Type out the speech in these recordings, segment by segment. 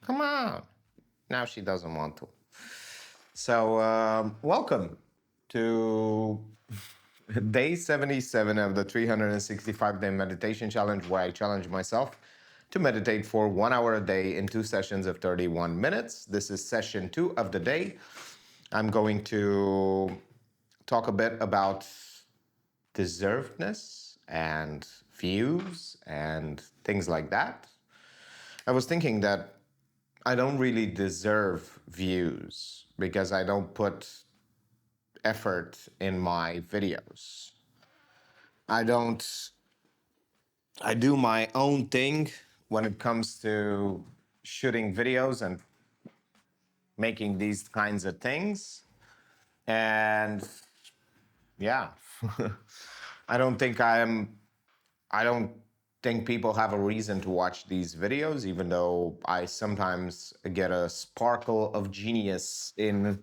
Come on. Now she doesn't want to. So, welcome to day 77 of the 365-day meditation challenge, where I challenge myself to meditate for 1 hour a day in 2 sessions of 31 minutes. This is session 2 of the day. I'm going to talk a bit about deservedness and views and things like that. I was thinking that I don't really deserve views because I don't put effort in my videos. I don't, I do my own thing when it comes to shooting videos and making these kinds of things. And yeah, I don't think I don't think people have a reason to watch these videos, even though I sometimes get a sparkle of genius in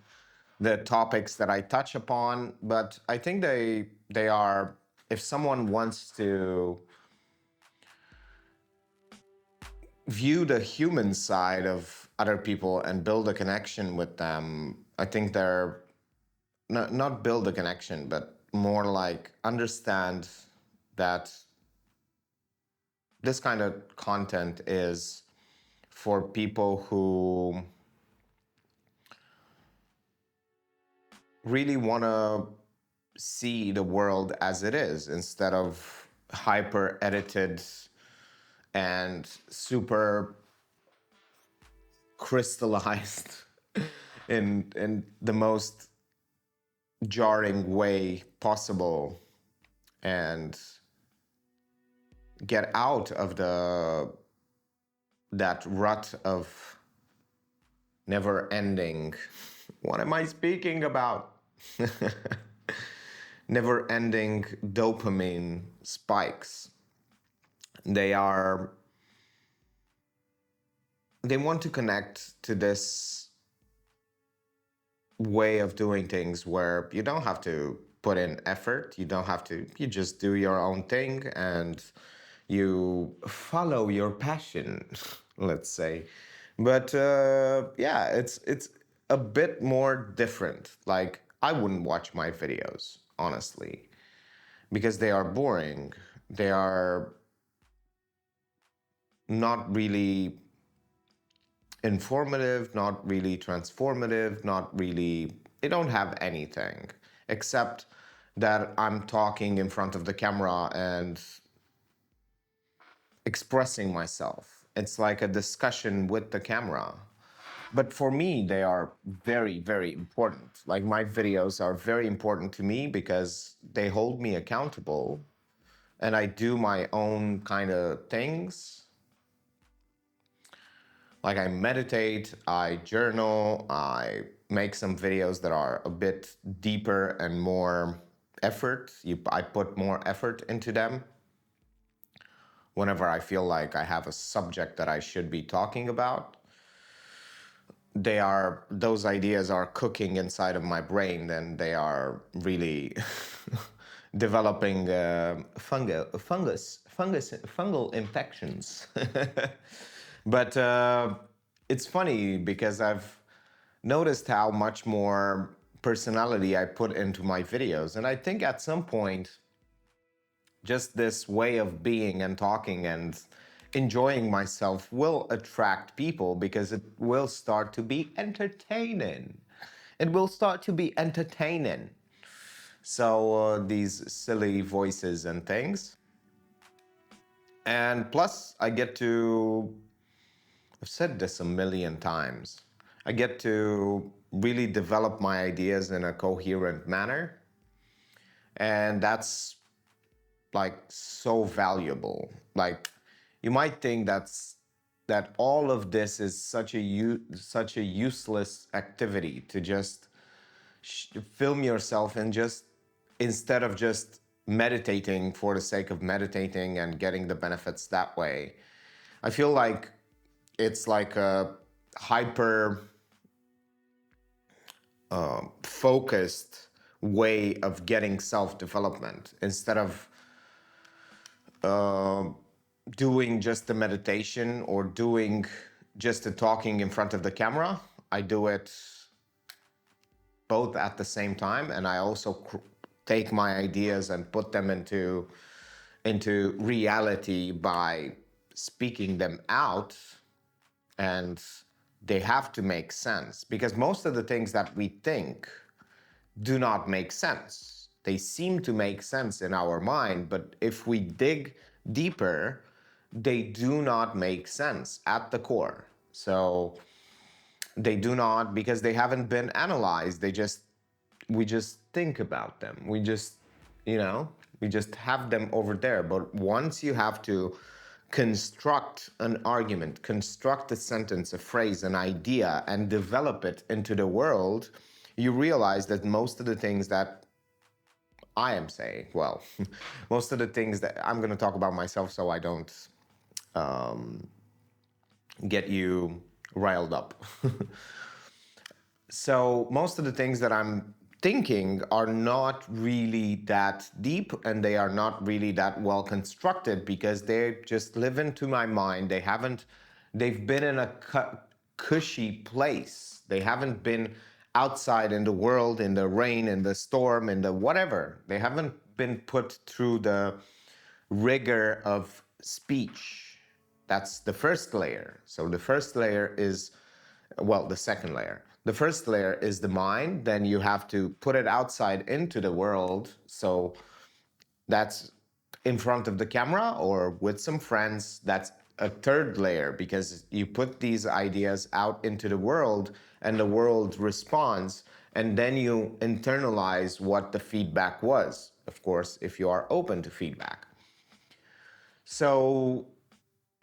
the topics that I touch upon. But I think they are, if someone wants to view the human side of other people and build a connection with them, I think they're not build a connection, but more like understand that this kind of content is for people who really want to see the world as it is instead of hyper edited and super crystallized in the most jarring way possible, and get out of that rut of never ending, what am I speaking about? Never ending dopamine spikes. They want to connect to this way of doing things where you don't have to put in effort, you just do your own thing and you follow your passion, let's say. But yeah, it's a bit more different. Like, I wouldn't watch my videos, honestly, because they are boring. They are not really informative, not really transformative, not really, they don't have anything except that I'm talking in front of the camera and expressing myself. It's like a discussion with the camera. But for me, they are very, very important. Like, my videos are very important to me because they hold me accountable and I do my own kind of things. Like, I meditate, I journal, I make some videos that are a bit deeper and more effort. I put more effort into them whenever I feel like I have a subject that I should be talking about. Those ideas are cooking inside of my brain, then they are really developing fungal infections. But it's funny because I've noticed how much more personality I put into my videos. And I think at some point, just this way of being and talking and enjoying myself will attract people because it will start to be entertaining. It will start to be entertaining. So these silly voices and things. And plus, I've said this a million times, I get to really develop my ideas in a coherent manner. And that's like so valuable. Like, you might think that all of this is such a useless activity to just film yourself and just, instead of just meditating for the sake of meditating and getting the benefits that way. I feel like it's like a hyper focused way of getting self-development instead of doing just the meditation or doing just to talking in front of the camera. I do it both at the same time, and I also take my ideas and put them into reality by speaking them out, and they have to make sense because most of the things that we think do not make sense. They seem to make sense in our mind, but if we dig deeper, they do not make sense at the core. So they do not, because they haven't been analyzed. We just think about them. You know, we just have them over there. But once you have to construct an argument, construct a sentence, a phrase, an idea, and develop it into the world, you realize that most of the things that I am saying, well, most of the things that I'm going to talk about myself so I don't get you riled up. So most of the things that I'm thinking are not really that deep, and they are not really that well constructed because they just live into my mind. They've been in a cushy place. They haven't been outside in the world, in the rain, in the storm, in the whatever. They haven't been put through the rigor of speech. That's the first layer. So the first layer is, well, the second layer. The first layer is the mind. Then you have to put it outside into the world. So that's in front of the camera or with some friends. That's a third layer because you put these ideas out into the world and the world responds. And then you internalize what the feedback was, of course, if you are open to feedback. So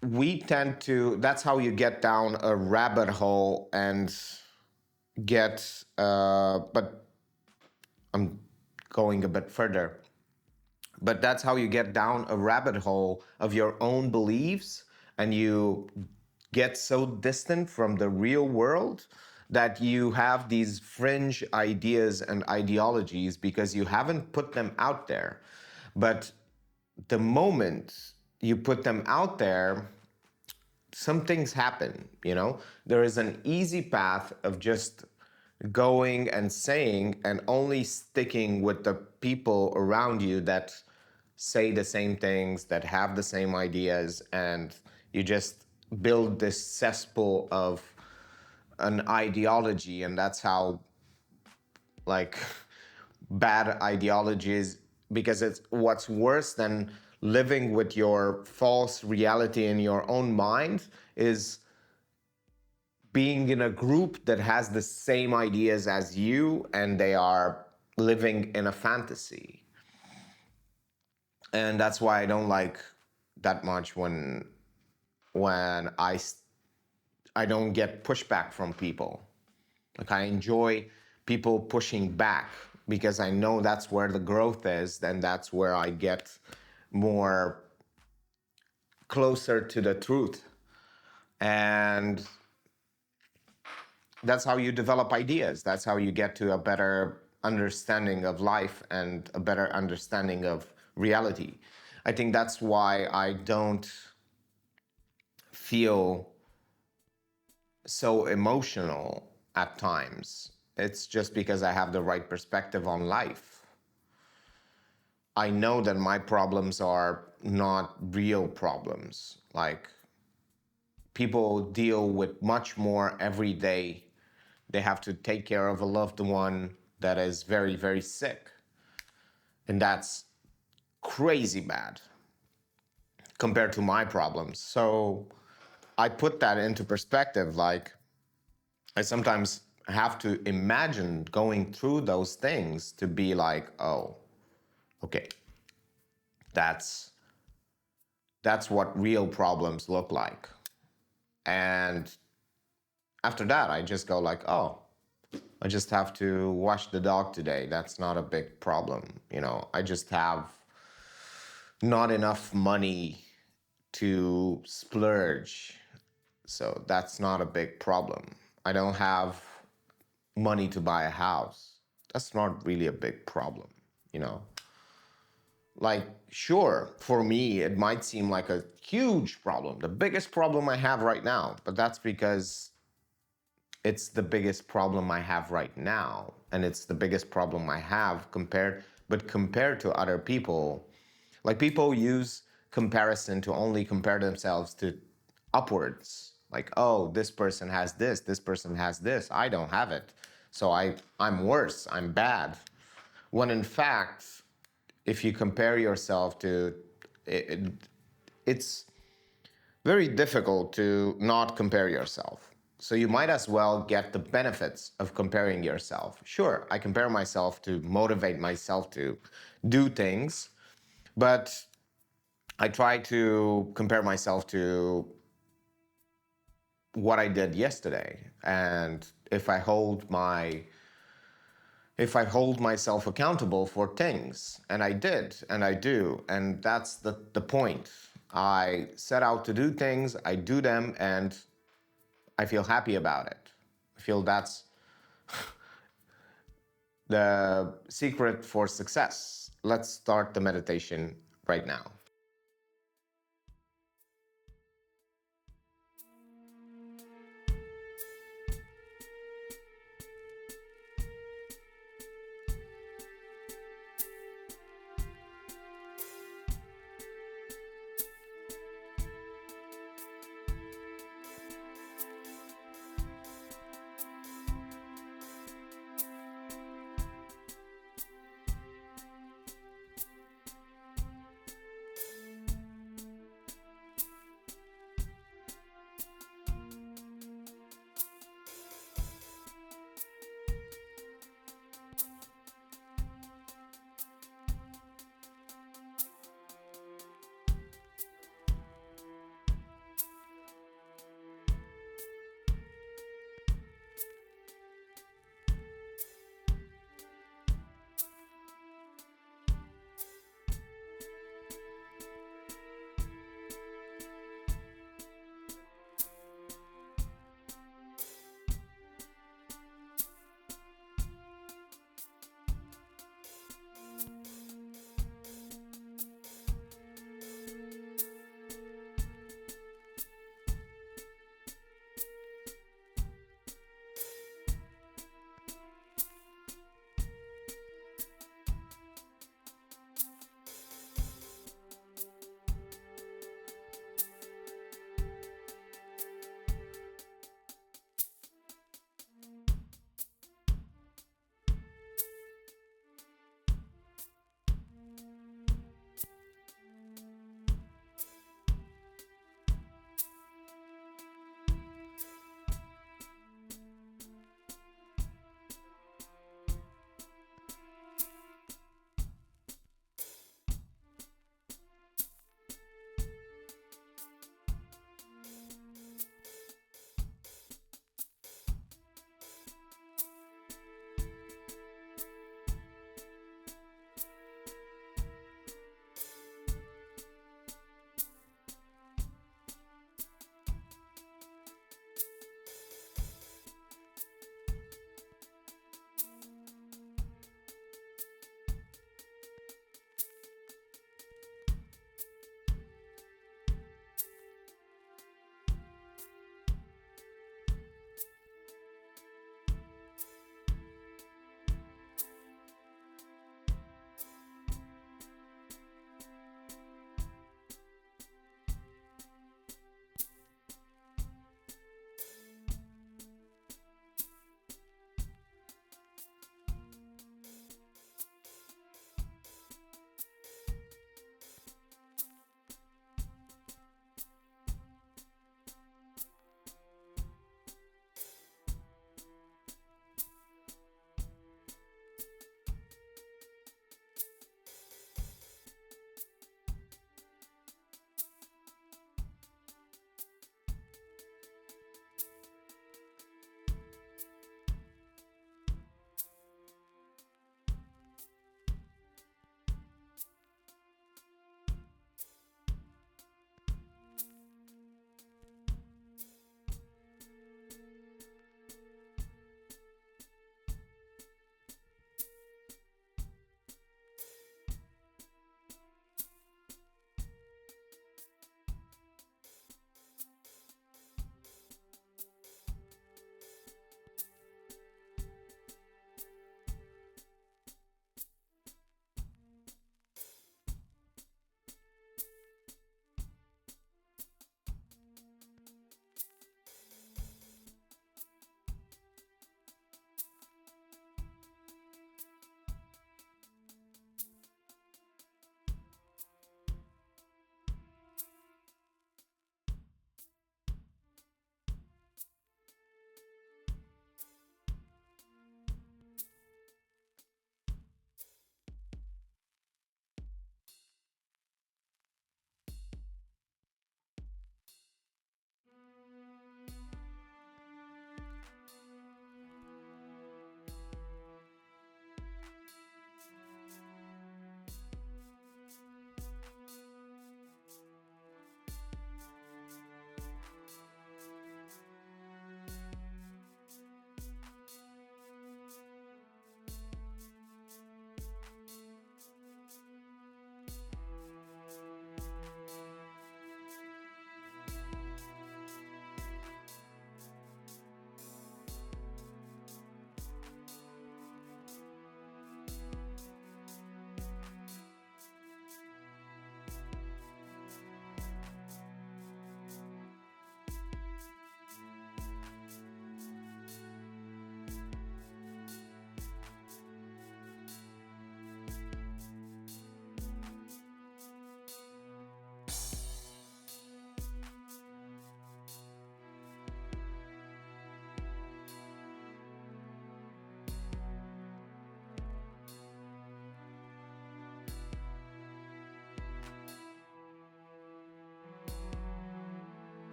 we tend to, that's how you get down a rabbit hole and but I'm going a bit further. But that's how you get down a rabbit hole of your own beliefs, and you get so distant from the real world that you have these fringe ideas and ideologies because you haven't put them out there. But the moment you put them out there, some things happen, you know? There is an easy path of just going and saying and only sticking with the people around you that say the same things, that have the same ideas, and you just build this cesspool of an ideology, and that's how, like, bad ideologies, because it's what's worse than living with your false reality in your own mind is being in a group that has the same ideas as you and they are living in a fantasy. And that's why I don't like that much when I don't get pushback from people. Like, I enjoy people pushing back because I know that's where the growth is, and that's where I get more closer to the truth. And that's how you develop ideas. That's how you get to a better understanding of life and a better understanding of reality. I think that's why I don't feel so emotional at times. It's just because I have the right perspective on life. I know that my problems are not real problems. Like, people deal with much more every day. They have to take care of a loved one that is very, very sick. And that's crazy bad compared to my problems. So I put that into perspective. Like, I sometimes have to imagine going through those things to be like, oh, okay, that's what real problems look like. And after that, I just go like, oh, I just have to wash the dog today. That's not a big problem. You know, I just have not enough money to splurge. So that's not a big problem. I don't have money to buy a house. That's not really a big problem, you know? Like, sure, for me, it might seem like a huge problem, the biggest problem I have right now, but that's because it's the biggest problem I have right now. And it's the biggest problem I have compared to other people, like people use comparison to only compare themselves to upwards. Like, oh, this person has this person has this, I don't have it. So I'm worse, I'm bad. When in fact, if you compare yourself to it, it's very difficult to not compare yourself. So you might as well get the benefits of comparing yourself. Sure, I compare myself to motivate myself to do things, but I try to compare myself to what I did yesterday. And if I hold myself accountable for things, and I did, and I do, and that's the point. I set out to do things, I do them, and I feel happy about it. I feel that's the secret for success. Let's start the meditation right now.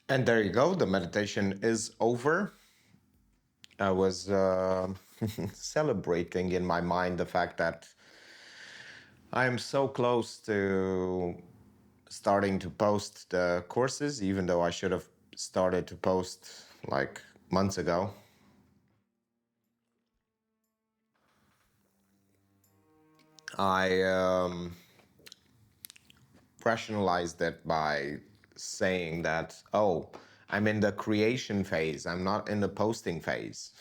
And there you go. The meditation is over. I was celebrating in my mind the fact that I am so close to starting to post the courses, even though I should have started to post like months ago. I rationalized it by saying that, oh, I'm in the creation phase, I'm not in the posting phase.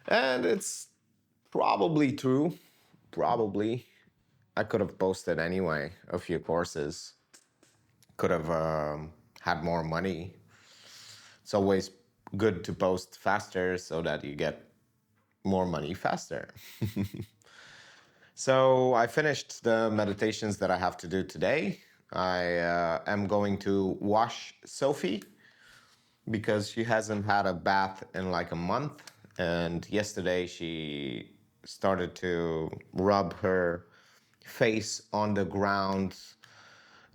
And it's probably true. Probably. I could have posted anyway a few courses, could have had more money. It's always good to post faster so that you get more money faster. So I finished the meditations that I have to do today. I am going to wash Sophie because she hasn't had a bath in like a month. And yesterday she started to rub her face on the ground,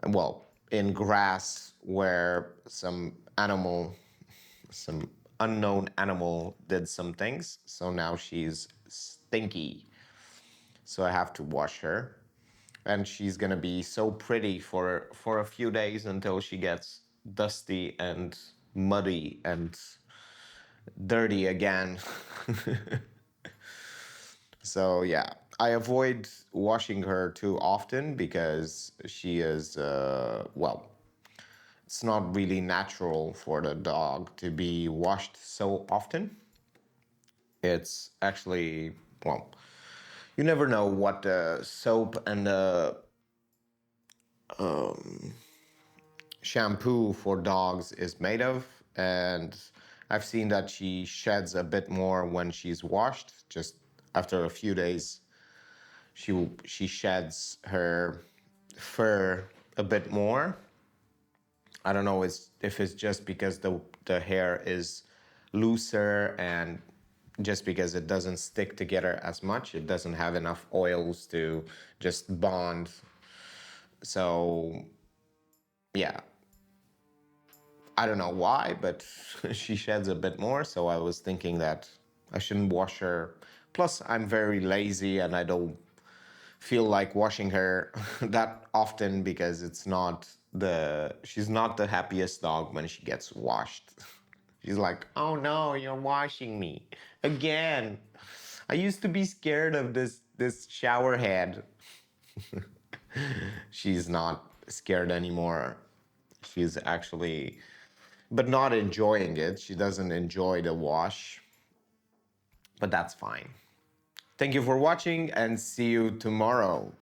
well, in grass where some unknown animal did some things. So now she's stinky. So I have to wash her. And she's gonna be so pretty for a few days until she gets dusty and muddy and dirty again. So yeah, I avoid washing her too often because she is well, it's not really natural for the dog to be washed so often. It's actually, well, you never know what the soap and the shampoo for dogs is made of. And I've seen that she sheds a bit more when she's washed. Just after a few days, she sheds her fur a bit more. I don't know if it's just because the hair is looser and just because it doesn't stick together as much, it doesn't have enough oils to just bond. So yeah, I don't know why, but she sheds a bit more. So I was thinking that I shouldn't wash her. Plus, I'm very lazy and I don't feel like washing her that often because she's not the happiest dog when she gets washed. She's like, oh no, you're washing me again. I used to be scared of this shower head. She's not scared anymore. She's actually, but not enjoying it. She doesn't enjoy the wash, but that's fine. Thank you for watching and see you tomorrow.